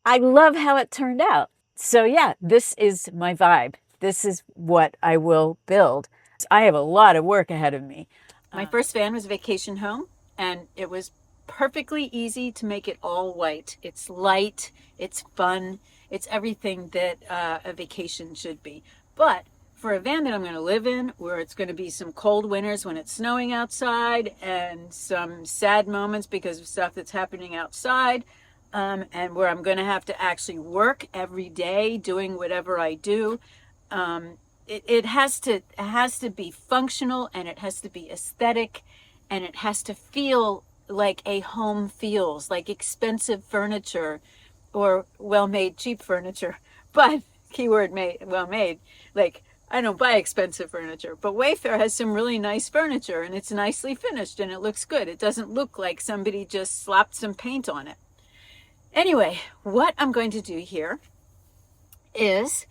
I love how it turned out. So yeah, this is my vibe. This is what I will build. I have a lot of work ahead of me. My first van was a vacation home, and it was perfectly easy to make it all white. It's light, it's fun, it's everything that a vacation should be. But for a van that I'm going to live in, where it's going to be some cold winters when it's snowing outside and some sad moments because of stuff that's happening outside, and where I'm going to have to actually work every day doing whatever I do, it has to be functional, and it has to be aesthetic, and it has to feel like a home feels, like expensive furniture or well-made cheap furniture. But keyword made, well made, like I don't buy expensive furniture, but Wayfair has some really nice furniture, and it's nicely finished and it looks good. It doesn't look like somebody just slapped some paint on it. Anyway, what I'm going to do here is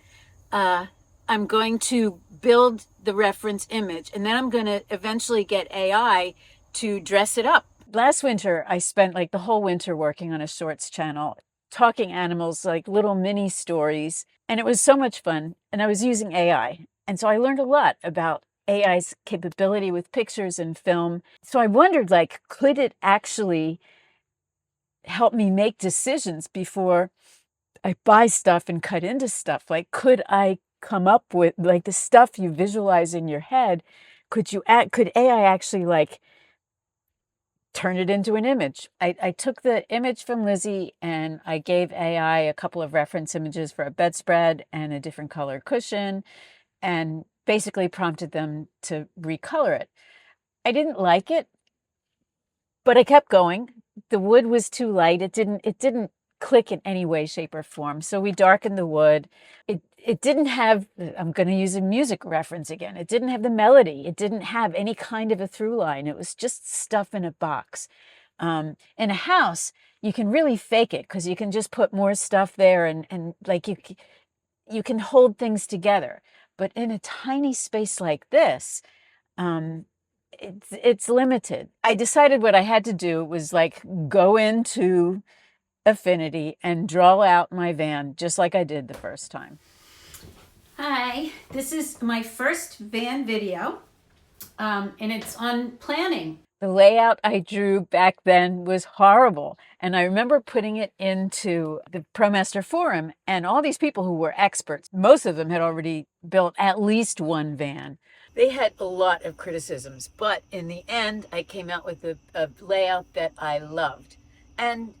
I'm going to build the reference image, and then I'm going to eventually get AI to dress it up. Last winter, I spent like the whole winter working on a shorts channel, talking animals, like little mini stories, and it was so much fun. And I was using AI. And so I learned a lot about AI's capability with pictures and film. So I wondered, like, could it actually help me make decisions before I buy stuff and cut into stuff? Like, could I come up with like the stuff you visualize in your head? Could AI actually like turn it into an image? I took the image from Lizzie and I gave AI a couple of reference images for a bedspread and a different color cushion, and basically prompted them to recolor it. I didn't like it, but I kept going. The wood was too light. It didn't click in any way, shape, or form. So we darkened the wood. It didn't have, I'm going to use a music reference again. It didn't have the melody. It didn't have any kind of a through line. It was just stuff in a box. In a house, you can really fake it because you can just put more stuff there, and like you can hold things together. But in a tiny space like this, um, it's limited. I decided what I had to do was like go into Affinity and draw out my van just like I did the first time. Hi, this is my first van video, and it's on planning. The layout I drew back then was horrible, and I remember putting it into the ProMaster forum, and all these people who were experts, most of them had already built at least one van. They had a lot of criticisms, but in the end, I came out with a layout that I loved. And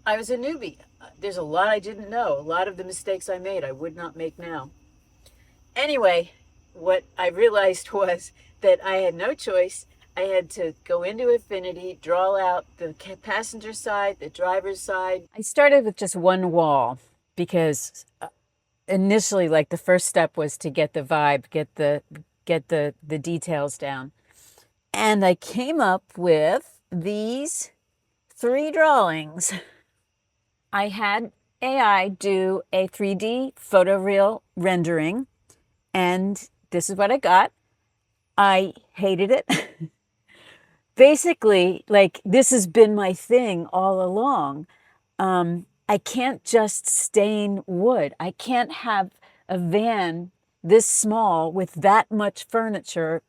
I was a newbie. There's a lot I didn't know. A lot of the mistakes I made, I would not make now. Anyway, what I realized was that I had no choice. I had to go into Affinity, draw out the passenger side, the driver's side. I started with just one wall because initially, like, the first step was to get the vibe, get the details down. And I came up with these 3 drawings. I had AI do a 3D photoreal rendering, and this is what I got. I hated it. Basically, like, this has been my thing all along. I can't just stain wood. I can't have a van this small with that much furniture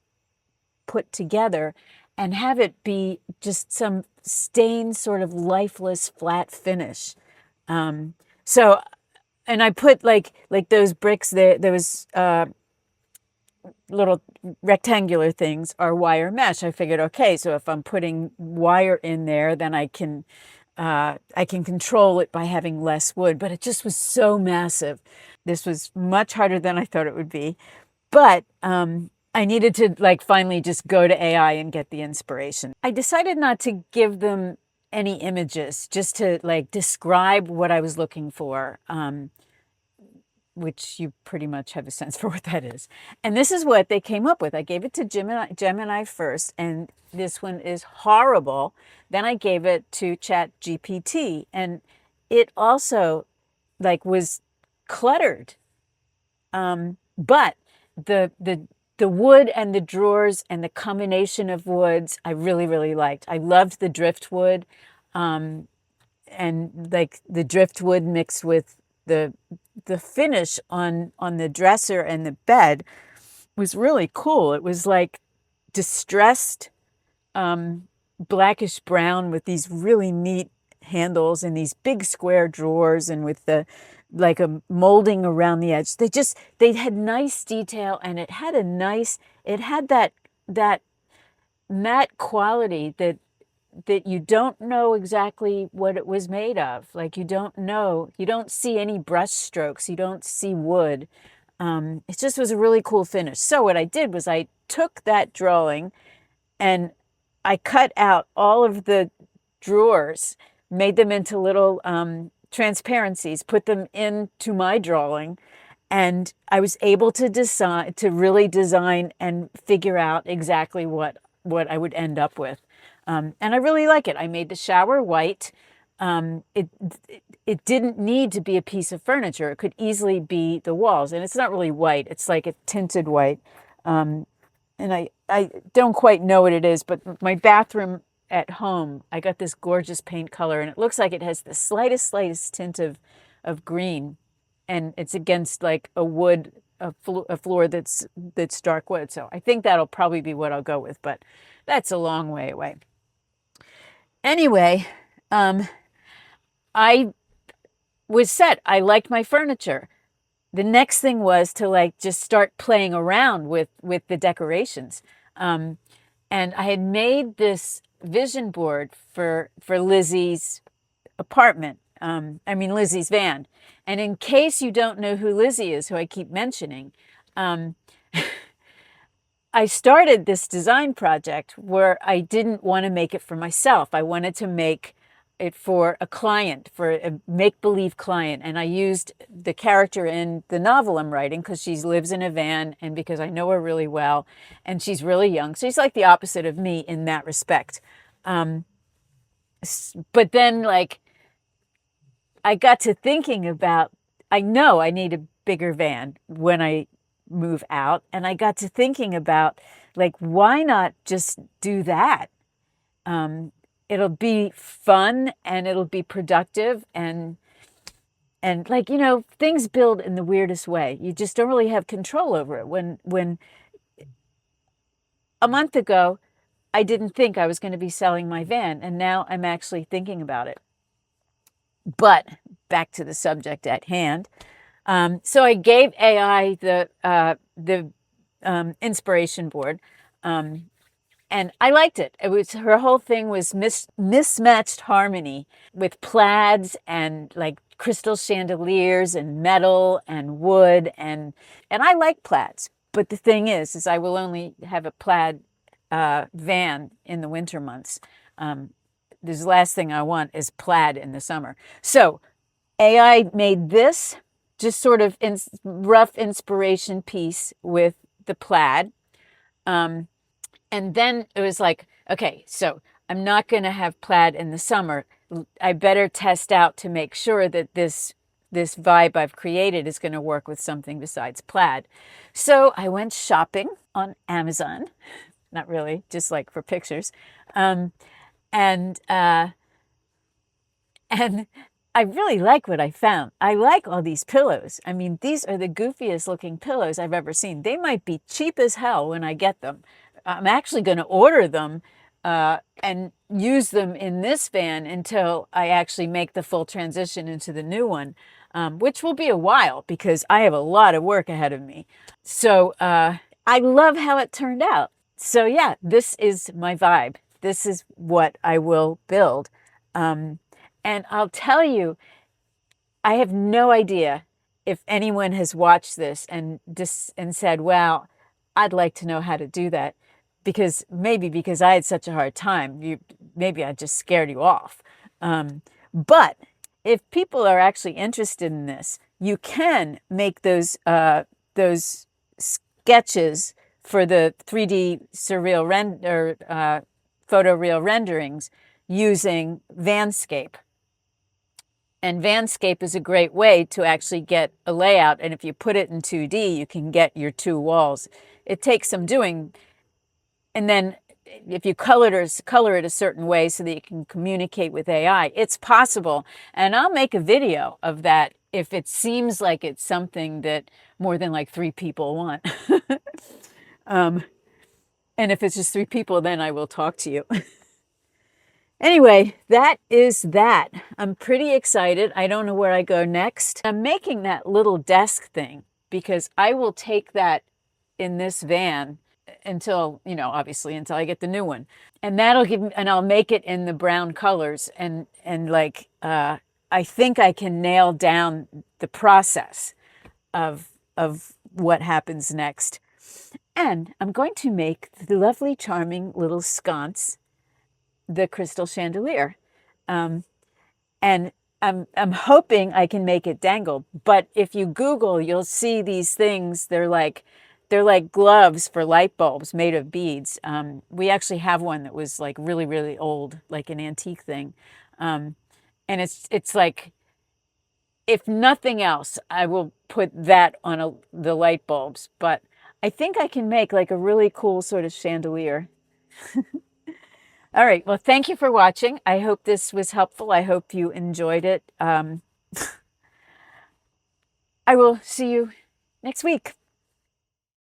put together and have it be just some stained, sort of lifeless, flat finish. So, and I put like those bricks there. Those little rectangular things are wire mesh. I figured, okay, so if I'm putting wire in there, then I can control it by having less wood. But it just was so massive. This was much harder than I thought it would be. But I needed to like finally just go to AI and get the inspiration. I decided not to give them any images, just to like describe what I was looking for, which you pretty much have a sense for what that is. And this is what they came up with. I gave it to Gemini first, and this one is horrible. Then I gave it to Chat GPT, and it also like was cluttered. But the wood and the drawers and the combination of woods, I really, really liked. I loved the driftwood. like the driftwood mixed with the finish on the dresser and the bed was really cool. It was like distressed blackish brown with these really neat handles and these big square drawers, and with the like a molding around the edge. They had nice detail, and it had that matte quality that you don't know exactly what it was made of. Like you don't see any brush strokes, you don't see wood. It just was a really cool finish. So what I did was I took that drawing and I cut out all of the drawers, made them into little transparencies, put them into my drawing, and I was able to really design and figure out exactly what I would end up with. And I really like it. I made the shower white. It didn't need to be a piece of furniture. It could easily be the walls, and it's not really white. It's like a tinted white. And I don't quite know what it is, but my bathroom at home, I got this gorgeous paint color, and it looks like it has the slightest tint of green, and it's against like a floor that's dark wood. So I think that'll probably be what I'll go with, but that's a long way away. Anyway, I was set. I liked my furniture. The next thing was to like just start playing around with the decorations. And I had made this vision board for Lizzie's apartment. Lizzie's van. And in case you don't know who Lizzie is, who I keep mentioning, I started this design project where I didn't want to make it for myself. I wanted to make it for a client, for a make-believe client. And I used the character in the novel I'm writing because she lives in a van, and because I know her really well, and she's really young. So she's like the opposite of me in that respect. But then like I got to thinking about, I know I need a bigger van when I move out. And I got to thinking about like, why not just do that? It'll be fun and it'll be productive, and like, things build in the weirdest way. You just don't really have control over it. When a month ago, I didn't think I was going to be selling my van, and now I'm actually thinking about it. But back to the subject at hand. So I gave AI the inspiration board. And I liked it. Her whole thing was mismatched harmony with plaids and like crystal chandeliers and metal and wood, and I like plaids. But the thing is I will only have a plaid van in the winter months. The last thing I want is plaid in the summer. So AI made this just sort of rough inspiration piece with the plaid. And then it was like, okay, so I'm not going to have plaid in the summer. I better test out to make sure that this vibe I've created is going to work with something besides plaid. So I went shopping on Amazon. Not really, just like for pictures. And I really like what I found. I like all these pillows. I mean, these are the goofiest looking pillows I've ever seen. They might be cheap as hell when I get them. I'm actually going to order them and use them in this van until I actually make the full transition into the new one, which will be a while because I have a lot of work ahead of me. So I love how it turned out. So yeah, this is my vibe. This is what I will build. And I'll tell you, I have no idea if anyone has watched this and said, "Wow, I'd like to know how to do that," because I had such a hard time. Maybe I just scared you off. But if people are actually interested in this, you can make those sketches for the 3D photoreal renderings using VanScape. And VanScape is a great way to actually get a layout. And if you put it in 2D, you can get your two walls. It takes some doing. And then if you color it a certain way so that you can communicate with AI, it's possible. And I'll make a video of that if it seems like it's something that more than like 3 people want. And if it's just 3 people, then I will talk to you. Anyway, that is that. I'm pretty excited. I don't know where I go next. I'm making that little desk thing because I will take that in this van until, obviously until I get the new one. And that'll give me, and I'll make it in the brown colors and like I think I can nail down the process of what happens next. And I'm going to make the lovely, charming little sconce, the crystal chandelier. And I'm hoping I can make it dangle. But if you Google, you'll see these things. They're like gloves for light bulbs made of beads. We actually have one that was like really, really old, like an antique thing. And it's like, if nothing else, I will put that on the light bulbs. But I think I can make like a really cool sort of chandelier. All right. Well, thank you for watching. I hope this was helpful. I hope you enjoyed it. I will see you next week.